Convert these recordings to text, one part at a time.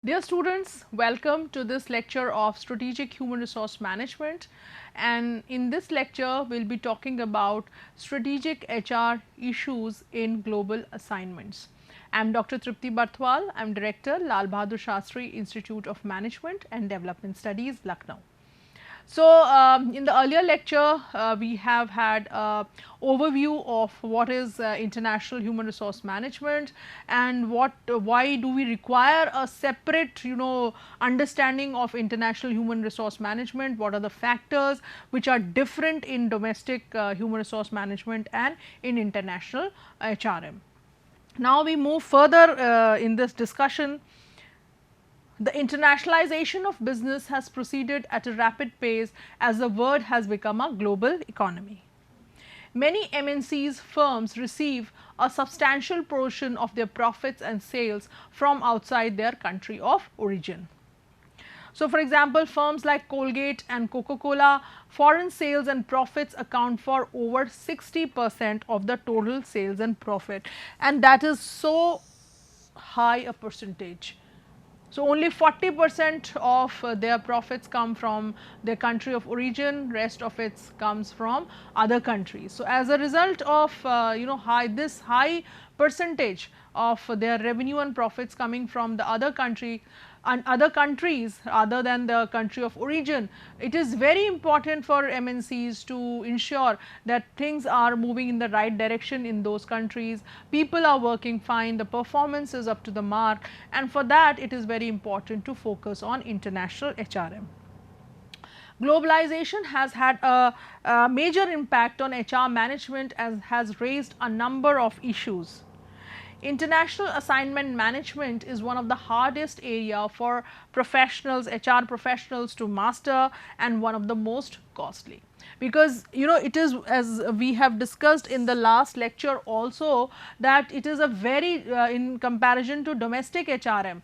Dear students, welcome to this lecture of Strategic Human Resource Management, and in this lecture we will be talking about strategic HR issues in global assignments. I am Dr. Tripti Barthwal, I am Director, Lal Bahadur Shastri Institute of Management and Development Studies, Lucknow. So, in the earlier lecture, we have had an overview of what is international human resource management and why do we require a separate, understanding of international human resource management, what are the factors which are different in domestic human resource management and in international HRM. Now, we move further in this discussion. The internationalization of business has proceeded at a rapid pace as the world has become a global economy. Many MNCs firms receive a substantial portion of their profits and sales from outside their country of origin. So, for example, firms like Colgate and Coca-Cola, foreign sales and profits account for over 60% of the total sales and profit, and that is so high a percentage. So, only 40% of their profits come from their country of origin, rest of it comes from other countries. So, as a result of this high percentage of their revenue and profits coming from the other country and other countries other than the country of origin, it is very important for MNCs to ensure that things are moving in the right direction in those countries, people are working fine, the performance is up to the mark, and for that it is very important to focus on international HRM. Globalization has had a major impact on HR management and has raised a number of issues. International assignment management is one of the hardest area for professionals, HR professionals to master, and one of the most costly, because it is, as we have discussed in the last lecture also, that it is a very in comparison to domestic HRM,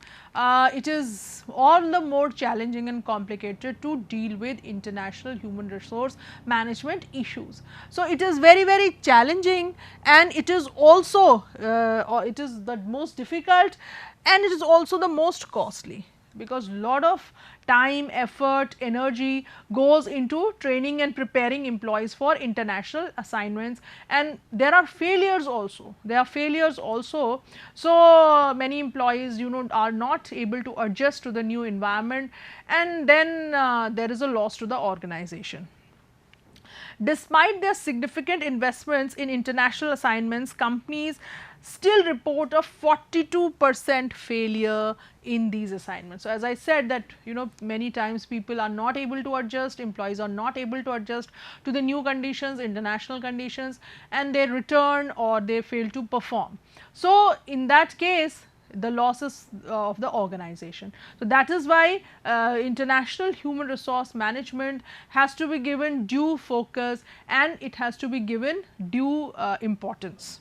it is all the more challenging and complicated to deal with international human resource management issues. So, it is very challenging, and it is also it is the most difficult, and it is also the most costly, because lot of time, effort, energy goes into training and preparing employees for international assignments, and there are failures also. So, many employees are not able to adjust to the new environment, and then there is a loss to the organization. Despite their significant investments in international assignments, companies still report a 42% failure in these assignments. So, as I said that many times people are not able to adjust, employees are not able to adjust to the new conditions, international conditions, and they return or they fail to perform. So, in that case the losses of the organization. So, that is why international human resource management has to be given due focus, and it has to be given due importance.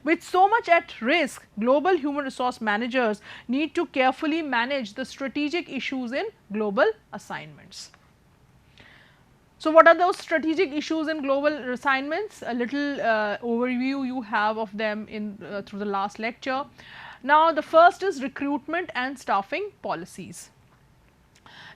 With so much at risk, global human resource managers need to carefully manage the strategic issues in global assignments. So, what are those strategic issues in global assignments? A little overview you have of them in through the last lecture. Now, the first is recruitment and staffing policies.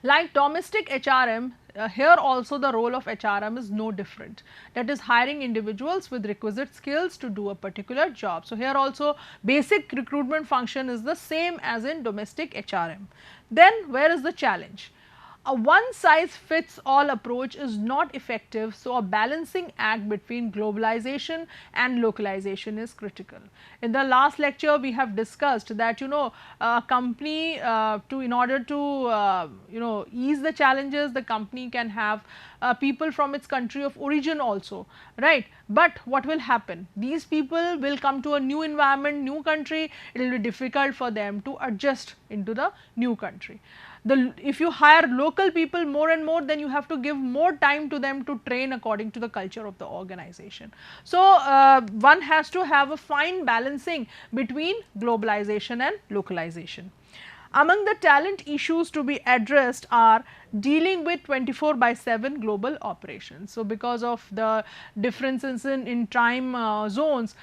Like domestic HRM, here also the role of HRM is no different, that is hiring individuals with requisite skills to do a particular job. So, here also basic recruitment function is the same as in domestic HRM. Then where is the challenge? A one size fits all approach is not effective, so a balancing act between globalization and localization is critical. In the last lecture we have discussed that a company in order to ease the challenges, the company can have people from its country of origin also, right. But what will happen? These people will come to a new environment, new country, it will be difficult for them to adjust into the new country. If you hire local people more and more, then you have to give more time to them to train according to the culture of the organization. So, one has to have a fine balancing between globalization and localization. Among the talent issues to be addressed are dealing with 24/7 global operations. So, because of the differences in time zones,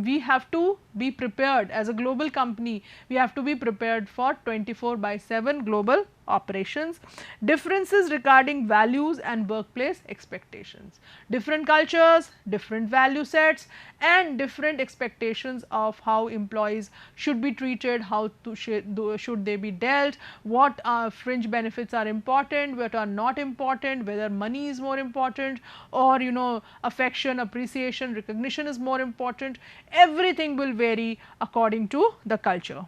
we have to be prepared as a global company, we have to be prepared for 24/7 global operations. Differences regarding values and workplace expectations, different cultures, different value sets and different expectations of how employees should be treated, how to should they be dealt, what fringe benefits are important, what are not important, whether money is more important or affection, appreciation, recognition is more important. Everything will vary according to the culture.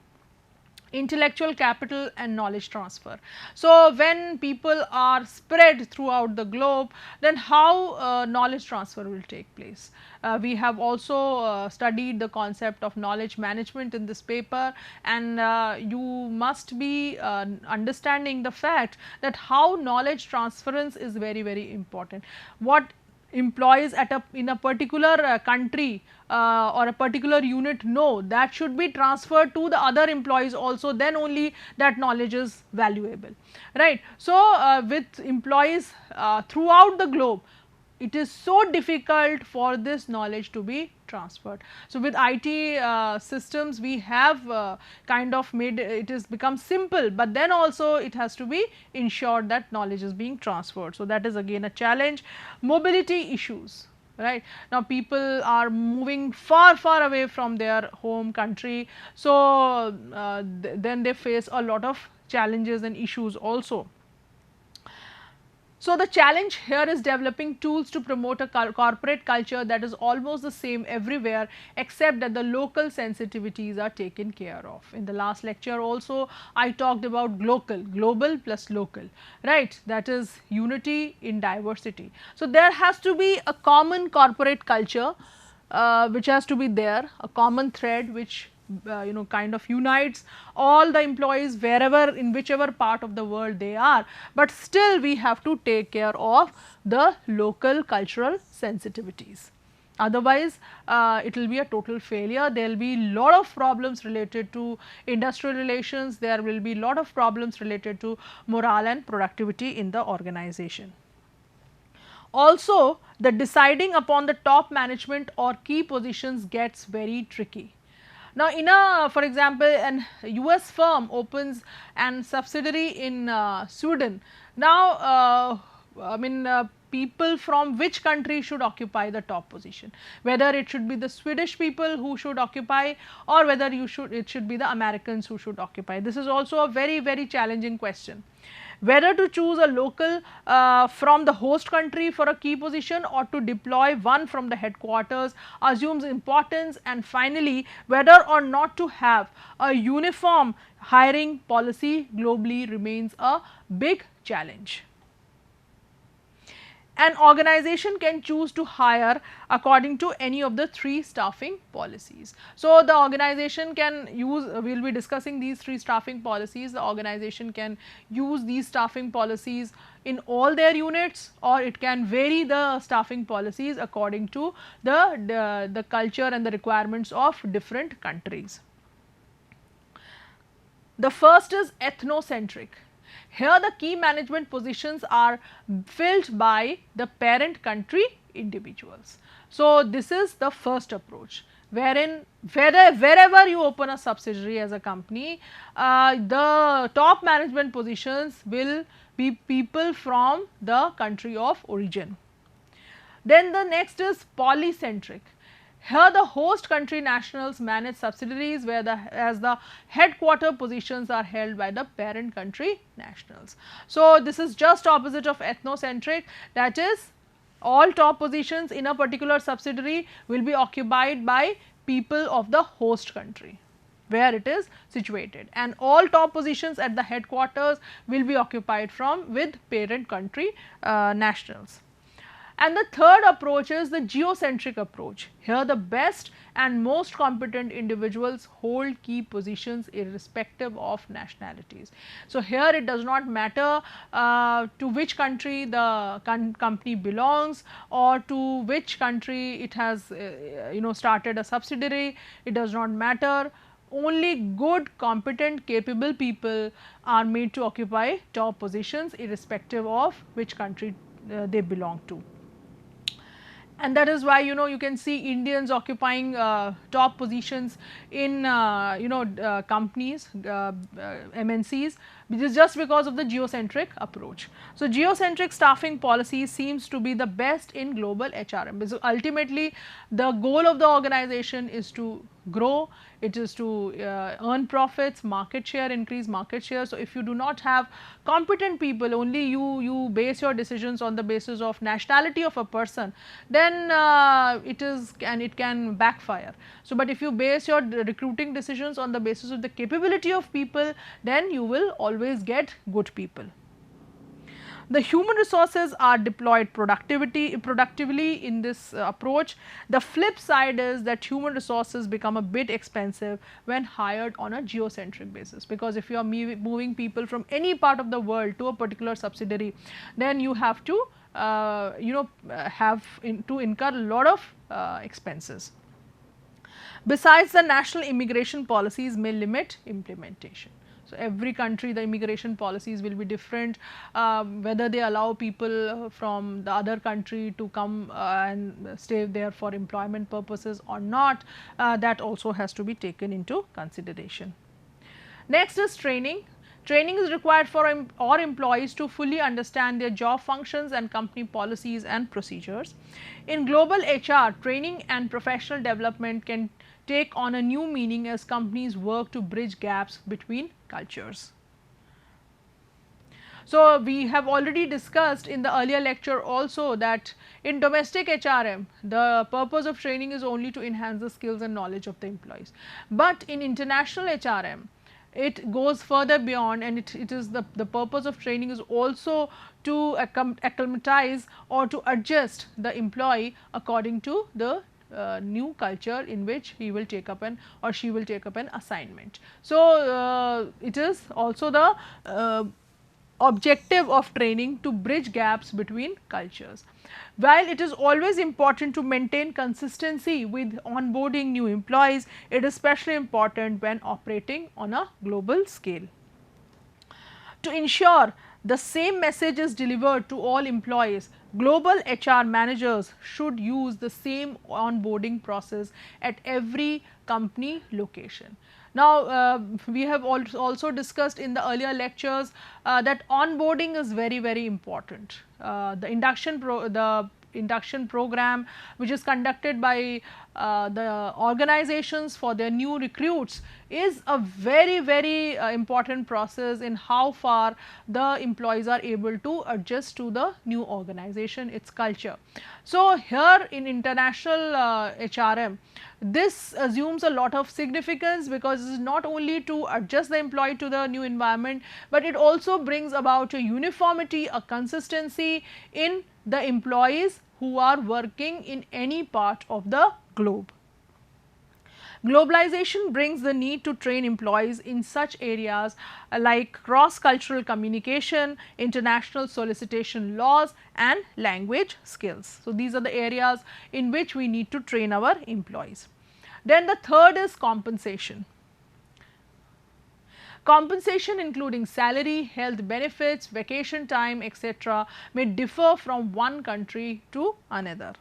Intellectual capital and knowledge transfer. So, when people are spread throughout the globe, then how knowledge transfer will take place. We have also studied the concept of knowledge management in this paper, and you must be understanding the fact that how knowledge transference is very, very important. What employees in a particular country or a particular unit know, that should be transferred to the other employees also, then only that knowledge is valuable, right. So, with employees throughout the globe, it is so difficult for this knowledge to be transferred. So, with IT systems we have kind of made it is become simple, but then also it has to be ensured that knowledge is being transferred. So, that is again a challenge. Mobility issues, right. Now, people are moving far away from their home country. So, then they face a lot of challenges and issues also. So, the challenge here is developing tools to promote a corporate culture that is almost the same everywhere, except that the local sensitivities are taken care of. In the last lecture also I talked about global plus local, right, that is unity in diversity. So, there has to be a common corporate culture which has to be there, a common thread which kind of unites all the employees wherever, in whichever part of the world they are, but still we have to take care of the local cultural sensitivities. Otherwise, it will be a total failure. There will be lot of problems related to industrial relations, there will be lot of problems related to morale and productivity in the organization. Also, the deciding upon the top management or key positions gets very tricky. Now, in for example, an US firm opens an subsidiary in Sweden. Now, people from which country should occupy the top position, whether it should be the Swedish people who should occupy or whether it should be the Americans who should occupy. This is also a very, very challenging question. Whether to choose a local from the host country for a key position or to deploy one from the headquarters assumes importance, and finally, whether or not to have a uniform hiring policy globally remains a big challenge. An organization can choose to hire according to any of the three staffing policies. So, the organization can use, we will be discussing these three staffing policies. The organization can use these staffing policies in all their units, or it can vary the staffing policies according to the culture and the requirements of different countries. The first is ethnocentric. Here the key management positions are filled by the parent country individuals. So, this is the first approach, wherein wherever you open a subsidiary as a company, the top management positions will be people from the country of origin. Then the next is polycentric. Here the host country nationals manage subsidiaries where the headquarter positions are held by the parent country nationals. So, this is just opposite of ethnocentric, that is all top positions in a particular subsidiary will be occupied by people of the host country where it is situated, and all top positions at the headquarters will be occupied with parent country nationals. And the third approach is the geocentric approach. Here the best and most competent individuals hold key positions irrespective of nationalities. So, here it does not matter to which country the company belongs or to which country it has started a subsidiary, it does not matter. only good, competent, capable people are made to occupy top positions irrespective of which country they belong to. And that is why, you can see Indians occupying top positions in companies, MNCs, which is just because of the geocentric approach. So geocentric staffing policy seems to be the best in global HRM, because ultimately the goal of the organization is to grow, it is to earn profits, market share, increase market share. So if you do not have competent people, only you base your decisions on the basis of nationality of a person, then it can backfire. So but if you base your recruiting decisions on the basis of the capability of people, then you will always get good people. The human resources are deployed productively in this approach. The flip side is that human resources become a bit expensive when hired on a geocentric basis, because if you are moving people from any part of the world to a particular subsidiary, then you have to incur a lot of expenses. Besides, the national immigration policies may limit implementation. So every country, the immigration policies will be different, whether they allow people from the other country to come and stay there for employment purposes or not, that also has to be taken into consideration. Next is training. Training is required for all employees to fully understand their job functions and company policies and procedures. In global HR, training and professional development can take on a new meaning as companies work to bridge gaps between cultures. So we have already discussed in the earlier lecture also that in domestic HRM, the purpose of training is only to enhance the skills and knowledge of the employees. But in international HRM, it goes further beyond, and it is the purpose of training is also to acclimatize or to adjust the employee according to the new culture in which he will take up an or she will take up an assignment. So it is also the objective of training to bridge gaps between cultures. While it is always important to maintain consistency with onboarding new employees, it is especially important when operating on a global scale. To ensure the same message is delivered to all employees, global HR managers should use the same onboarding process at every company location. Now, we have also discussed in the earlier lectures that onboarding is very important. The induction program which is conducted by the organizations for their new recruits is a very important process in how far the employees are able to adjust to the new organization, its culture. So here in international HRM, this assumes a lot of significance, because it is not only to adjust the employee to the new environment, but it also brings about a uniformity, a consistency in the employees who are working in any part of the globe. Globalization brings the need to train employees in such areas like cross-cultural communication, international solicitation laws and language skills. So these are the areas in which we need to train our employees. Then the third is compensation. Compensation including salary, health benefits, vacation time, etc. may differ from one country to another.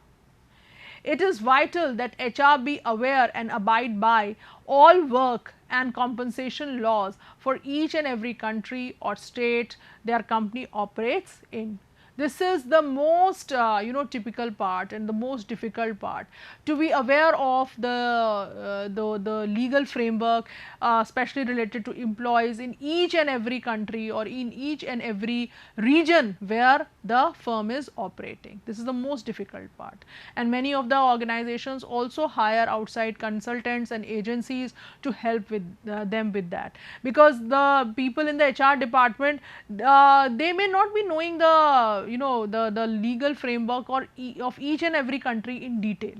It is vital that HR be aware and abide by all work and compensation laws for each and every country or state their company operates in. This is the most typical part and the most difficult part, to be aware of the legal framework, especially related to employees in each and every country or in each and every region where the firm is operating. This is the most difficult part, and many of the organizations also hire outside consultants and agencies to help with them with that, because the people in the HR department, they may not be knowing the the legal framework or of each and every country in detail,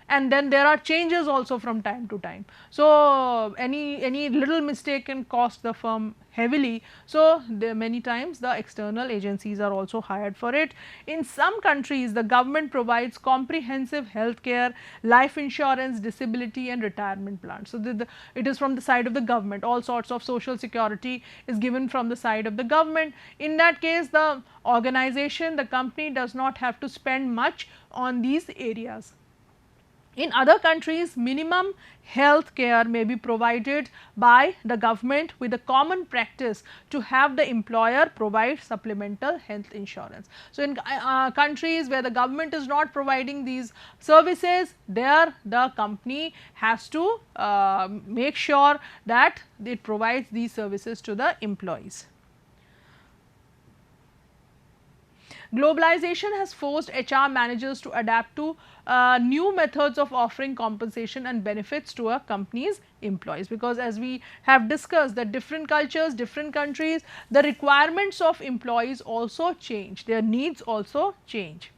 and then there are changes also from time to time. So, any little mistake can cost the firm heavily. So, there many times the external agencies are also hired for it. In some countries, the government provides comprehensive health care, life insurance, disability and retirement plans. So, it is from the side of the government. All sorts of social security is given from the side of the government. In that case, the organization, the company does not have to spend much on these areas. In other countries, minimum health care may be provided by the government, with a common practice to have the employer provide supplemental health insurance. So, in countries where the government is not providing these services, there the company has to make sure that it provides these services to the employees. Globalization has forced HR managers to adapt to new methods of offering compensation and benefits to a company's employees, because as we have discussed that different cultures, different countries, the requirements of employees also change, their needs also change.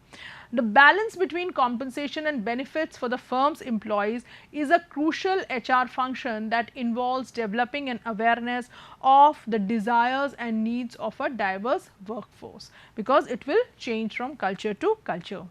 The balance between compensation and benefits for the firm's employees is a crucial HR function that involves developing an awareness of the desires and needs of a diverse workforce, because it will change from culture to culture.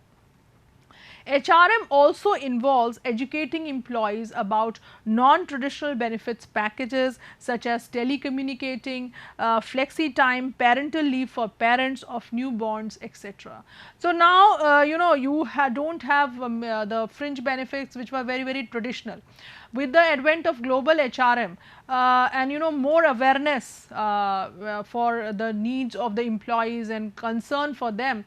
HRM also involves educating employees about non-traditional benefits packages such as telecommunicating, flexi time, parental leave for parents of newborns, etc. So, now you know, you do not have the fringe benefits which were very traditional. With the advent of global HRM and you know, more awareness for the needs of the employees and concern for them,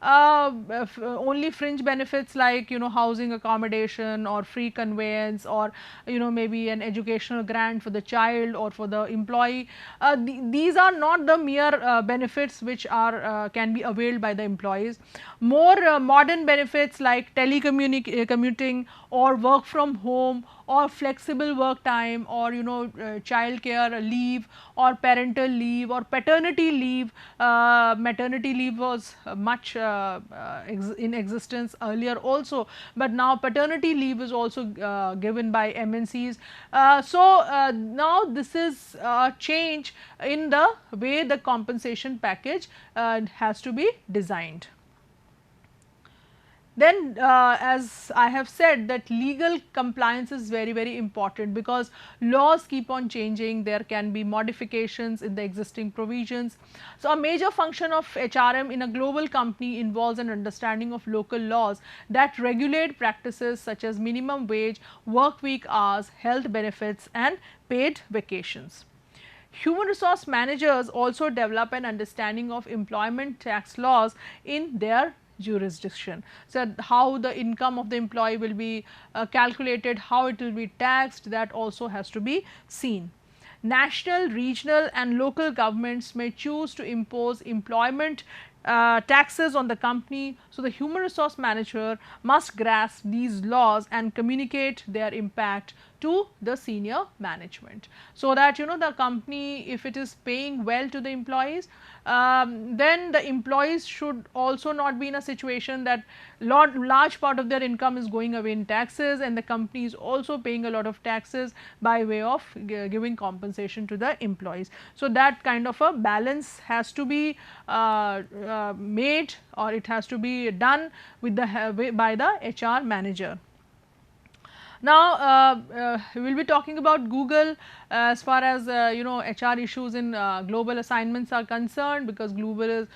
only fringe benefits like, you know, housing accommodation or free conveyance, or you know, maybe an educational grant for the child or for the employee, these are not the mere benefits which are can be availed by the employees. More modern benefits like telecommuting or work from home or flexible work time, or you know, child care leave or parental leave or paternity leave. Maternity leave was much in existence earlier also, but now paternity leave is also given by MNCs. Now this is a change in the way the compensation package has to be designed. Then as I have said that legal compliance is very important, because laws keep on changing, there can be modifications in the existing provisions. So, a major function of HRM in a global company involves an understanding of local laws that regulate practices such as minimum wage, work week hours, health benefits and paid vacations. Human resource managers also develop an understanding of employment tax laws in their jurisdiction. So, how the income of the employee will be calculated, how it will be taxed, that also has to be seen. National, regional and local governments may choose to impose employment taxes on the company. So, the human resource manager must grasp these laws and communicate their impact to the senior management, so that you know, the company, if it is paying well to the employees, then the employees should also not be in a situation that large part of their income is going away in taxes, and the company is also paying a lot of taxes by way of giving compensation to the employees. So, that kind of a balance has to be made, or it has to be done with the by the HR manager. Now, we will be talking about Google as far as you know, HR issues in global assignments are concerned, because Google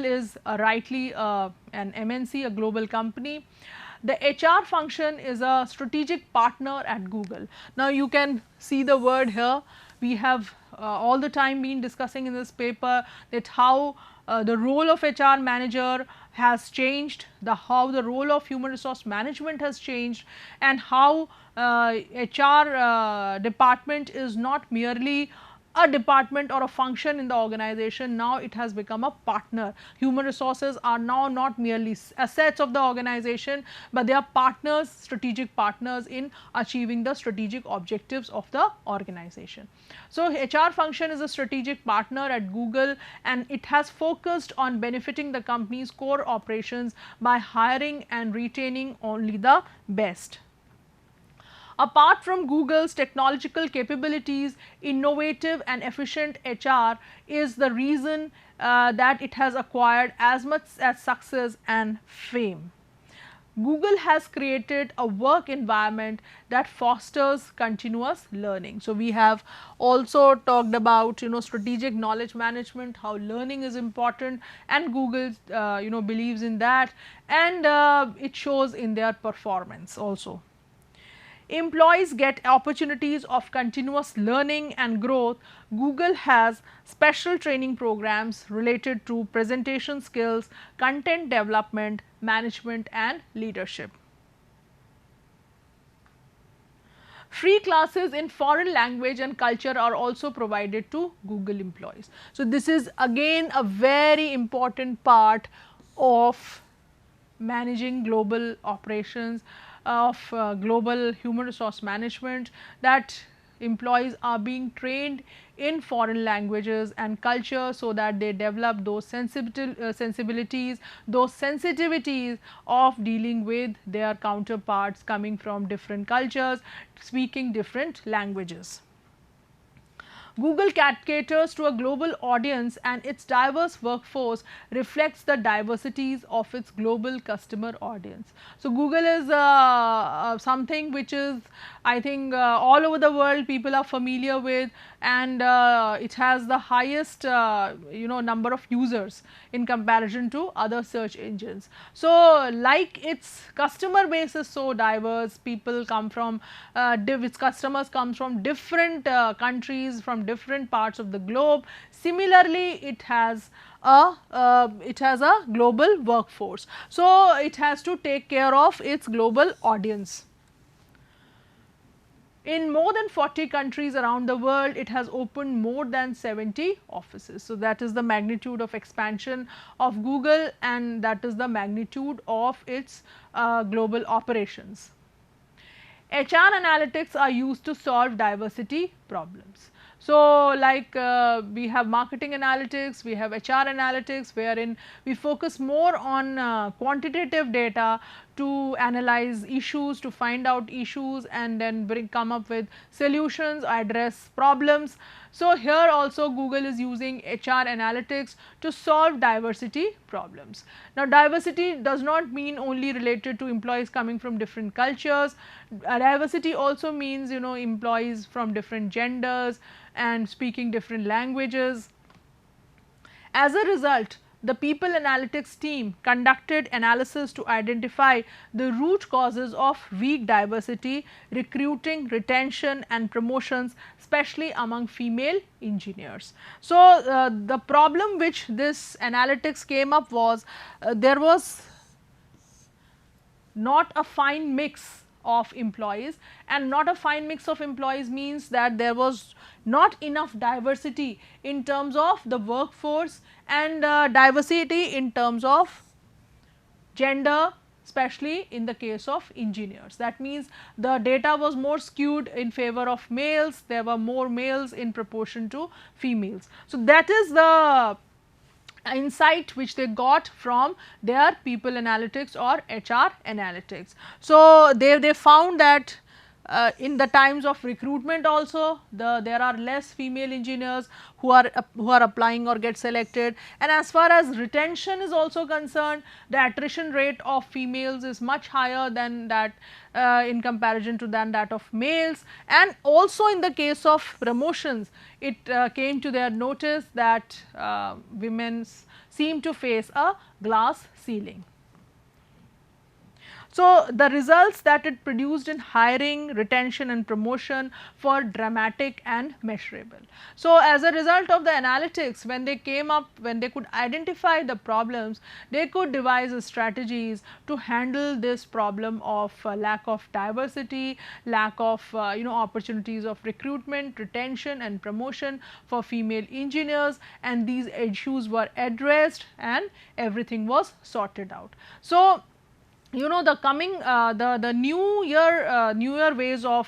is rightly an MNC, a global company. The HR function is a strategic partner at Google. Now, you can see the word here. We have all the time been discussing in this paper that how the role of HR manager has changed, how the role of human resource management has changed, and how HR department is not merely a department or a function in the organization, now it has become a partner. Human resources are now not merely assets of the organization, but they are partners, strategic partners in achieving the strategic objectives of the organization. So, HR function is a strategic partner at Google, and it has focused on benefiting the company's core operations by hiring and retaining only the best. Apart from Google's technological capabilities, innovative and efficient HR is the reason that it has acquired as much as success and fame. Google has created a work environment that fosters continuous learning. So, we have also talked about strategic knowledge management, how learning is important, and Google believes in that, and it shows in their performance also. Employees get opportunities of continuous learning and growth. Google has special training programs related to presentation skills, content development, management and leadership. Free classes in foreign language and culture are also provided to Google employees. So, this is again a very important part of managing global operations, of global human resource management, that employees are being trained in foreign languages and culture, so that they develop those sensibilities, those sensitivities of dealing with their counterparts coming from different cultures, speaking different languages. Google caters to a global audience, and its diverse workforce reflects the diversities of its global customer audience. So, Google is something which is, I think, all over the world people are familiar with, and it has the highest number of users in comparison to other search engines. So, like its customer base is so diverse, people come from its customers comes from different countries, from different parts of the globe. Similarly, it has a global workforce. So, it has to take care of its global audience. In more than 40 countries around the world, it has opened more than 70 offices. So, that is the magnitude of expansion of Google, and that is the magnitude of its global operations. HR analytics are used to solve diversity problems. So, like we have marketing analytics, we have HR analytics, wherein we focus more on quantitative data to analyze issues, to find out issues, and then come up with solutions, address problems. So, here also Google is using HR analytics to solve diversity problems. Now, diversity does not mean only related to employees coming from different cultures. Diversity also means employees from different genders and speaking different languages. As a result, the people analytics team conducted analysis to identify the root causes of weak diversity, recruiting, retention and promotions, especially among female engineers. So, the problem which this analytics came up was there was not a fine mix of employees, and not a fine mix of employees means that there was not enough diversity in terms of the workforce, and diversity in terms of gender, especially in the case of engineers. That means the data was more skewed in favor of males, there were more males in proportion to females. So, that is the insight which they got from their people analytics or HR analytics. So, they found that in the times of recruitment also there are less female engineers who are applying or get selected, and as far as retention is also concerned, the attrition rate of females is much higher than that in comparison to that of males. And also in the case of promotions, it came to their notice that women seem to face a glass ceiling. So, the results that it produced in hiring, retention and promotion were dramatic and measurable. So, as a result of the analytics, when they came up, when they could identify the problems, they could devise strategies to handle this problem of lack of diversity, lack of opportunities of recruitment, retention and promotion for female engineers, and these issues were addressed and everything was sorted out. So, the coming the newer ways of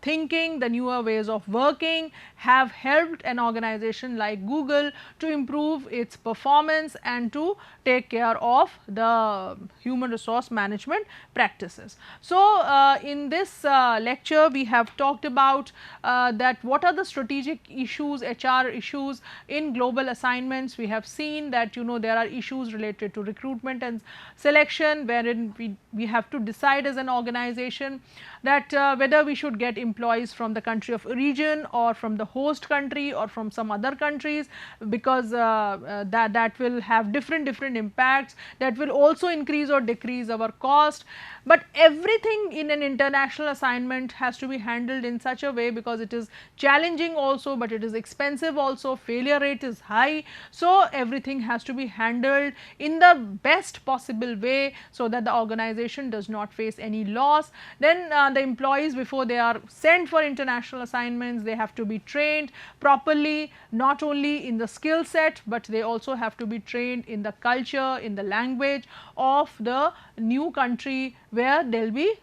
thinking, the newer ways of working have helped an organization like Google to improve its performance and to take care of the human resource management practices. So, in this lecture we have talked about that what are the strategic issues, HR issues in global assignments. We have seen that there are issues related to recruitment and selection, wherein we have to decide as an organization that whether we should get employees from the country of origin or from the host country or from some other countries, because that will have different impacts, that will also increase or decrease our cost. But everything in an international assignment has to be handled in such a way, because it is challenging also, but it is expensive also, failure rate is high. So, everything has to be handled in the best possible way, so that the organization does not face any loss. Then the employees, before they are sent for international assignments, they have to be trained properly, not only in the skill set, but they also have to be trained in the culture, in the language of the new country where they will be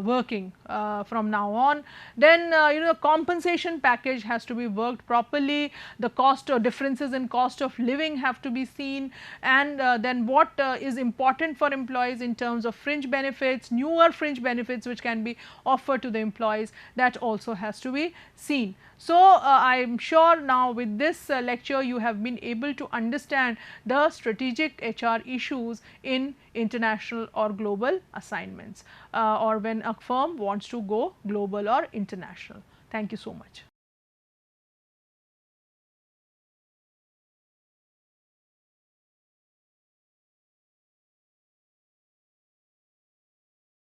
working from now on. Then compensation package has to be worked properly, the cost or differences in cost of living have to be seen, and then what is important for employees in terms of fringe benefits, newer fringe benefits which can be offered to the employees, that also has to be seen. So, I am sure now with this lecture you have been able to understand the strategic HR issues in international or global assignments or when a firm wants to go global or international. Thank you so much.